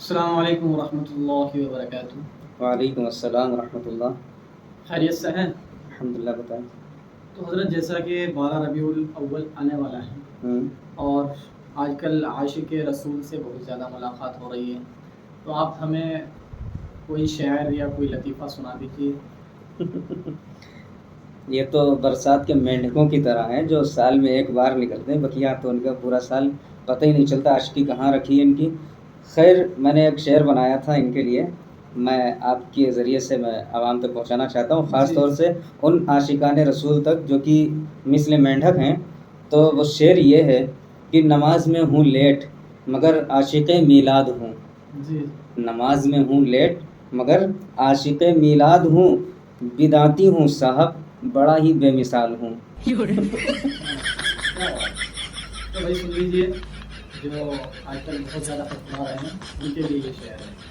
السلام علیکم ورحمۃ اللہ وبرکاتہ۔ وعلیکم السلام ورحمۃ اللہ۔ خیریت سے ہیں؟ الحمدللہ، بتائیں۔ تو حضرت جیسا کہ 12 ربیع الاول آنے والا ہے اور آج کل عاشق رسول سے بہت زیادہ ملاقات ہو رہی ہے، تو آپ ہمیں کوئی شعر یا کوئی لطیفہ سنا دیجیے۔ یہ تو برسات کے مینڈھکوں کی طرح ہیں جو سال میں ایک بار نکلتے ہیں، بقیہ تو ان کا پورا سال پتہ ہی نہیں چلتا عاشقی کہاں رکھی ہے ان کی۔ خیر، میں نے ایک شعر بنایا تھا ان کے لیے، میں آپ کے ذریعے سے میں عوام تک پہنچانا چاہتا ہوں، خاص طور سے ان عاشقان رسول تک جو کہ مثل مینڈھک ہیں۔ تو وہ شعر یہ ہے کہ نماز میں ہوں لیٹ مگر عاشق میلاد ہوں، نماز میں ہوں لیٹ مگر عاشق میلاد ہوں، بدعتی ہوں صاحب بڑا ہی بے مثال ہوں۔ تو بھائی سن لیجیے، جو آج کل بہت زیادہ پسند آ رہے ہیں ان کے لیے یہ شعر ہے۔